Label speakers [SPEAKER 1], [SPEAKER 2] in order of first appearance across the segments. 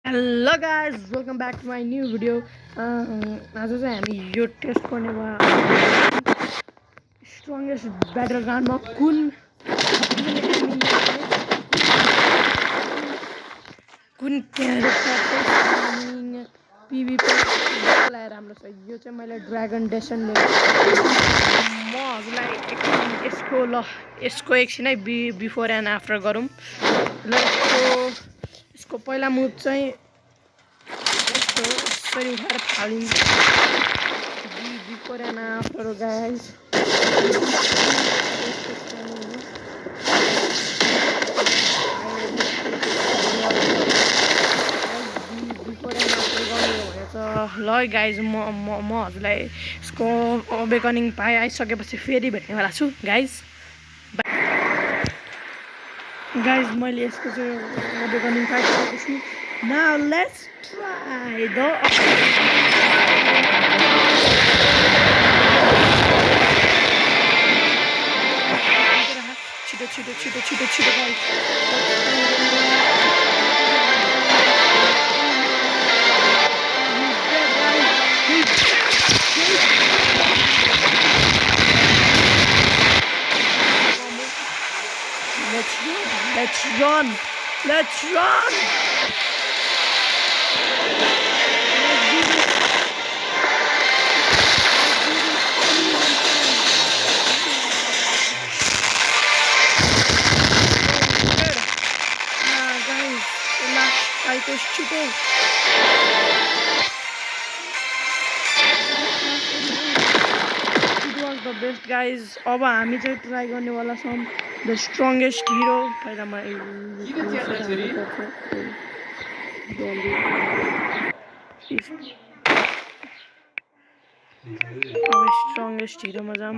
[SPEAKER 1] Hello guys welcome back to my new video. आज चाहिँ हामी यो टेस्ट गर्ने भयो स्ट्रङ्गेस्ट ब्याटल ग्राउन्डमा कुन क्यारेक्टर पिभीपी लगाएर राम्रो छ। यो चाहिँ मैले ड्रागन डेसन लिएको। म हजुरलाई यसको एकछिनै बिफोर एन्ड आफ्टर गरौँ। ल यसको पहिला मुभ चाहिँ यसरी उठाएर फालिन्छ। Before and after guys. Before and after गर्नु भनेछ। ल गाइज म हजुरलाई यसको अवेकनिङ आइसकेपछि फेरि भेट्नेवाला छु गाइज। गाइज मैले यसको चाहिँ अवेकनिङ पाइसकेको छु। Now let's try the Chito guys. Let's run. Chito. It was the best guys. अब हामी चाहिँ ट्राई गर्नेवाला छौँ द स्ट्रङ्गेस्ट हिरो। पहिला अब स्ट्रङ्गेस्ट हिरोमा जाऊँ।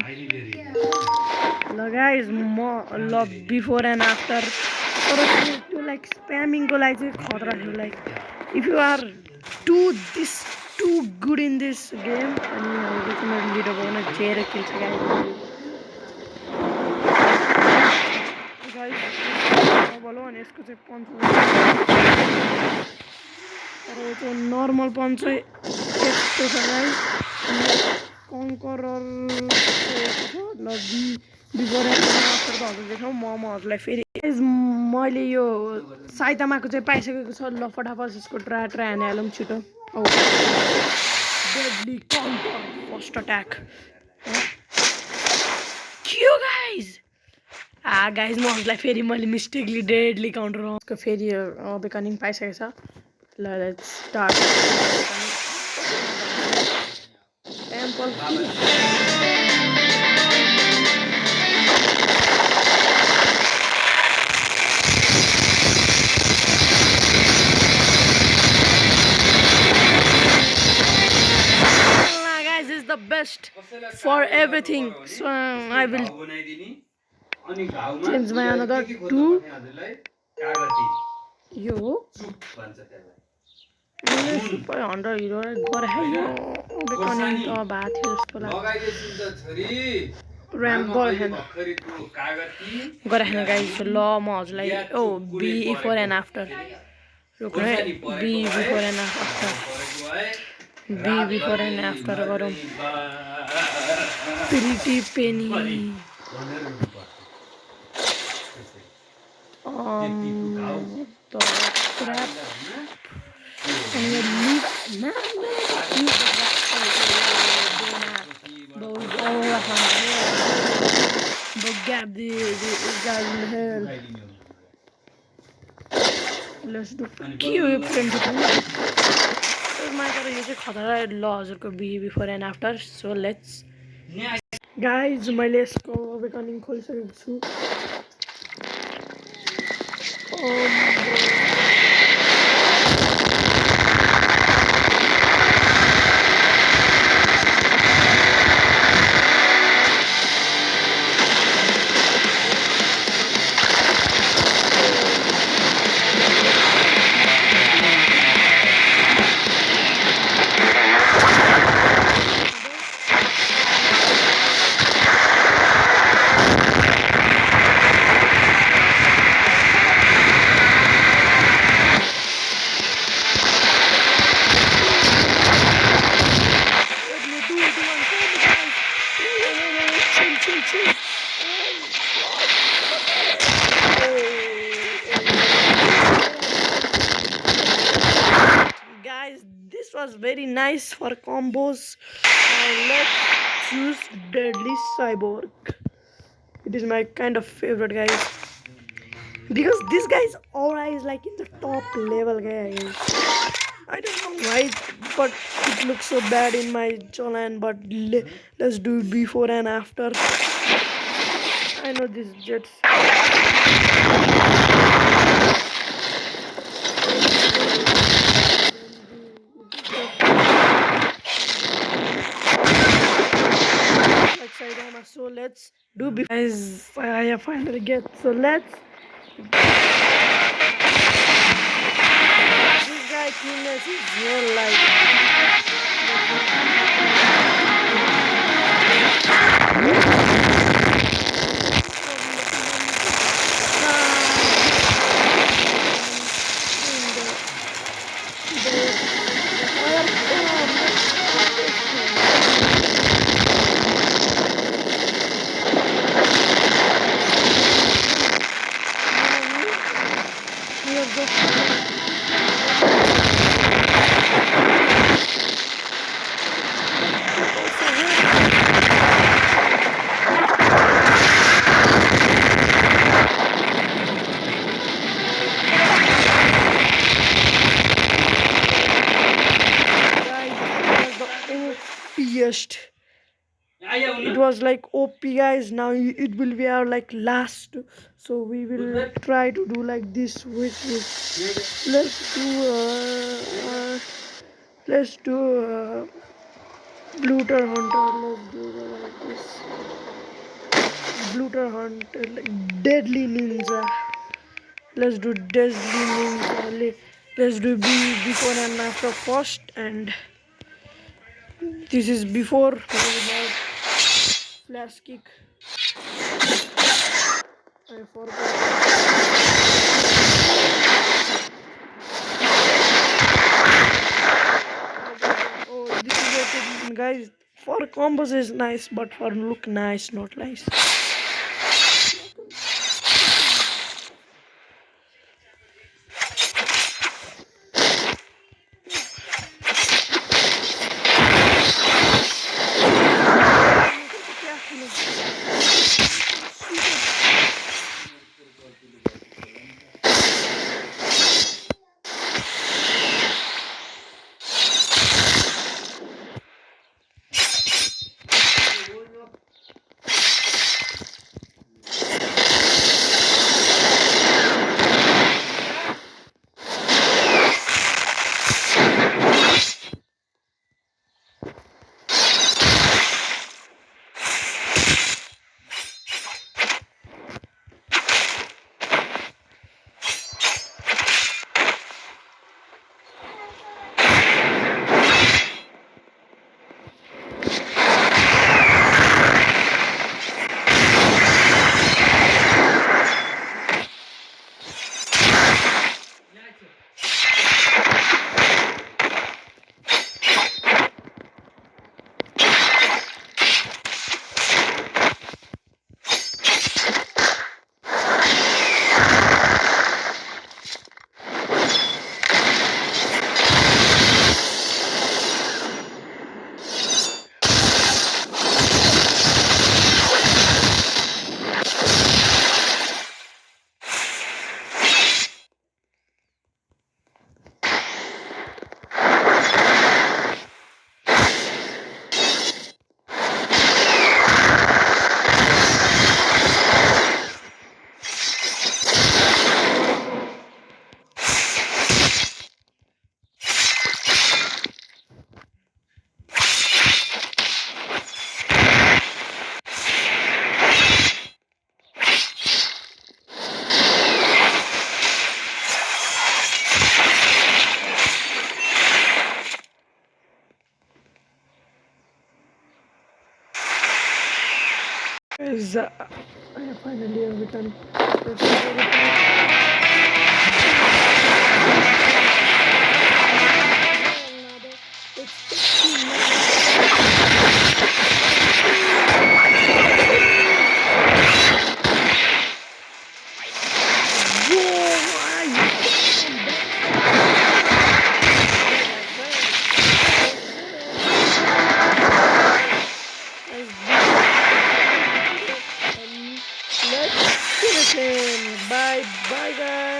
[SPEAKER 1] ल गाइज म ल बिफोर एन्ड आफ्टर तर त्यो लाइक स्प्यामिङको लागि चाहिँ खतरा थियो। Like if you are too good in this game अनि हामीले चाहिँ मेरो लिडर बनाउन चेयर खेल्छ गाइज। भनौँ अनि यसको चाहिँ पञ्च तर यो चाहिँ नर्मल पञ्च चाहिँ यस्तो छ गाइज। कङ्करर ल बिफोर एन्ड आफ्टर त हजुर देखाउँ। म हजुरलाई फेरि मैले यो साइतामाको चाहिँ पाइसकेको छ। ल फटाफट यसको ट्राई हानिहालौँ छिटो। डेडली काउन्टर फर्स्ट अट्याक क्यु गाइज। गाइज म हजुरलाई फेरि मैले मिस्टेकली डेडली काउन्टर फेरि अवेकनिङ पाइसकेको छ। ल let's start. The best for everything, so I will change my another to यो सुपर हन्ड्रेड हिरो गरायो अवेकनिङ त भएको थियो जस्तो लाग्छ। ऱ्याम गराएन गाइज। ल म हजुरलाई बी बिफोर एन्ड आफ्टर रोक्नु है। बी बिफोर एन्ड आफ्टर गरौँ। Pretty penny the crap let's do तर यो चाहिँ खतरा ल हजुरको बी before and after. So let's guys मैले यसको अवेकनिङ खोलिसकेको छु। was very nice for combos. Now let's choose Deadly Cyborg. It is my kind of favorite, guys, because this guy's aura is like in the top level, guys. I don't know why, but it looks so bad in my Cholan. But let's do before and after. I know this jets. Like Saitama. So let's do before. Guys, I have finally get. So let's. This guy keenness is real OPest. It was like OP, guys. Now it will be our like last, so we will try to do like this with this. Let's do Bluter Hunter. Let's do like this. Bluter Hunter, like Deadly Ninja. Let's do Deadly Ninja. Let's do before and after first, and this is before. We have flash kick. I forgot. Oh, this is what guys. For combos is nice, but for look nice, not nice. Guys, I finally have returned. Bye guys.